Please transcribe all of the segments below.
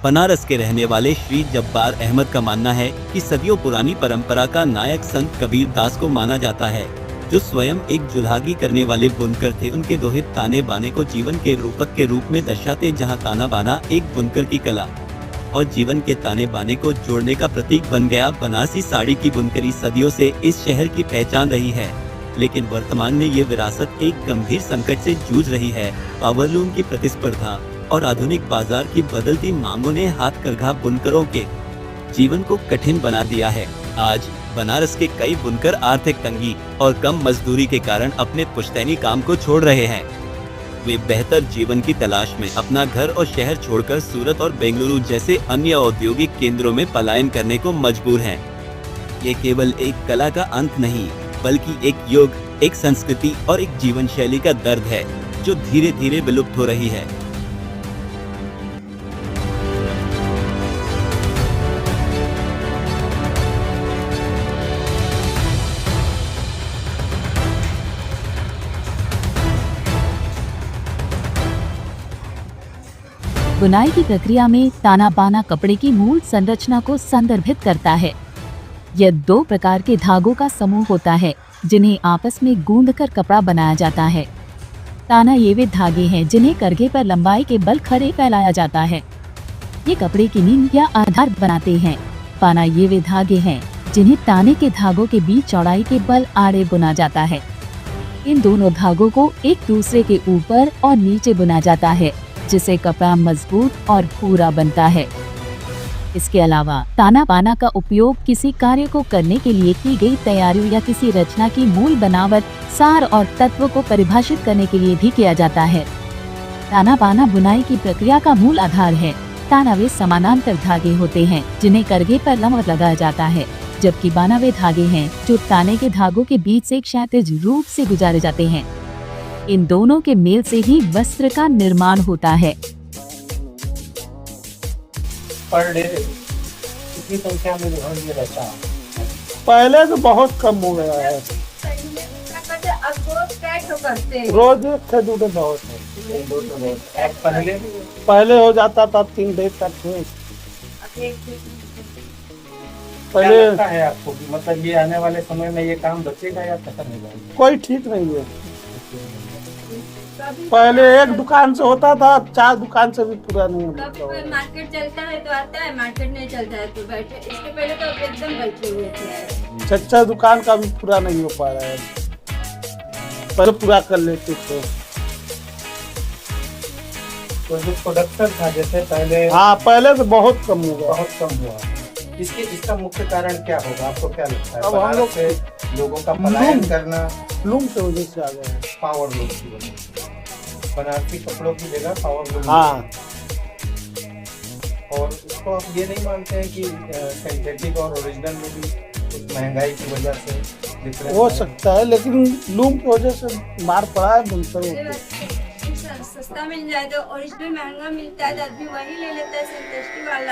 बनारस के रहने वाले श्री जब्बार अहमद का मानना है कि सदियों पुरानी परंपरा का नायक संत कबीर दास को माना जाता है, जो स्वयं एक जुल्हागी करने वाले बुनकर थे। उनके दोहे ताने बाने को जीवन के रूपक के रूप में दर्शाते, जहां ताना बाना एक बुनकर की कला और जीवन के ताने बाने को जोड़ने का प्रतीक बन गया। बनारसी साड़ी की बुनकरी सदियों से इस शहर की पहचान रही है, लेकिन वर्तमान में ये विरासत एक गंभीर संकट से जूझ रही है। पावरलूम की प्रतिस्पर्धा और आधुनिक बाजार की बदलती मांगों ने हाथकरघा बुनकरों के जीवन को कठिन बना दिया है। आज बनारस के कई बुनकर आर्थिक तंगी और कम मजदूरी के कारण अपने पुश्तैनी काम को छोड़ रहे हैं। वे बेहतर जीवन की तलाश में अपना घर और शहर छोड़कर सूरत और बेंगलुरु जैसे अन्य औद्योगिक केंद्रों में पलायन करने को मजबूर हैं। ये केवल एक कला का अंत नहीं, बल्कि एक युग, एक संस्कृति और एक जीवन शैली का दर्द है, जो धीरे धीरे विलुप्त हो रही है। बुनाई की प्रक्रिया में ताना बाना कपड़े की मूल संरचना को संदर्भित करता है। यह 2 प्रकार के धागों का समूह होता है, जिन्हें आपस में गूंथकर कपड़ा बनाया जाता है। ताना ये वे धागे हैं जिन्हें करघे पर लंबाई के बल खड़े फैलाया जाता है। ये कपड़े की नींव या आधार बनाते हैं। पाना ये वे धागे हैं जिन्हें ताने के धागों के बीच चौड़ाई के बल आड़े बुना जाता है। इन दोनों धागों को एक दूसरे के ऊपर और नीचे बुना जाता है, जिससे कपड़ा मजबूत और पूरा बनता है। इसके अलावा ताना बाना का उपयोग किसी कार्य को करने के लिए की गई तैयारियों या किसी रचना की मूल बनावट, सार और तत्व को परिभाषित करने के लिए भी किया जाता है। ताना बाना बुनाई की प्रक्रिया का मूल आधार है। ताना वे समानांतर धागे होते हैं जिन्हें करघे पर लंबवत लगाया जाता है, जबकि बाना वे धागे हैं जो ताने के धागों के बीच से क्षैतिज रूप से गुजारे जाते हैं। इन दोनों के मेल से ही वस्त्र का निर्माण होता है। पर डे कितनी संख्या में ये रहता है? पहले तो बहुत कम हो गया है। रोज थे दूध बहुत है। पहले हो जाता था 3 डेज तक। पहले लगता है आपको कि मतलब ये आने वाले समय में ये काम बचेगा या खत्म हो जाएगा? कोई ठीक नहीं है। पहले एक दुकान से होता था, 4 दुकान से भी पूरा नहीं होता। मार्केट चलता है तो आता है, मार्केट नहीं चलता है तो बैठे। इसके पहले तो एकदम बैठे हुए थे। चच्चा दुकान का भी पूरा नहीं हो पा रहा है। पहले पूरा कर लेते थे। तो जो प्रोडक्शन था जैसे पहले, हाँ पहले तो बहुत कम हो गया। बहुत कम हुआ। इसका मुख्य कारण क्या होगा, आपको क्या लगता है? अब हम लोग से लोगों का पलायन करना, लूम से वजह से आ गए हैं। पावर लूम की वजह से। बनारसी कपड़ों की जगह पावर लूम। हाँ। और इसको आप ये नहीं मानते हैं कि सिंथेटिक और ओरिजिनल में भी कुछ महंगाई की वजह से difference हो है? सकता है, लेकिन लूम की वजह से मार पड़ा है बुनकरों को। सस्ता मिल जाए तो ओरिजिनल महंगा मिलता है तो आदमी वही ले लेता है, सिंथेटिक वाला।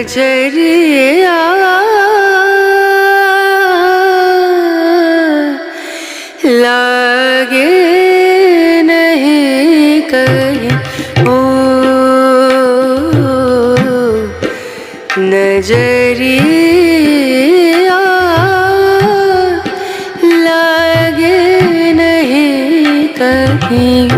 नजरिया लागे नहीं कहीं ओ नजरिया लागे नहीं कहीं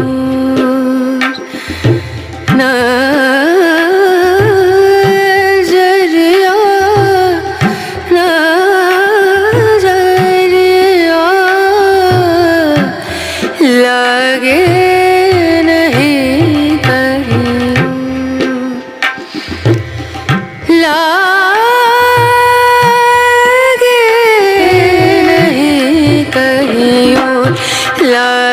ला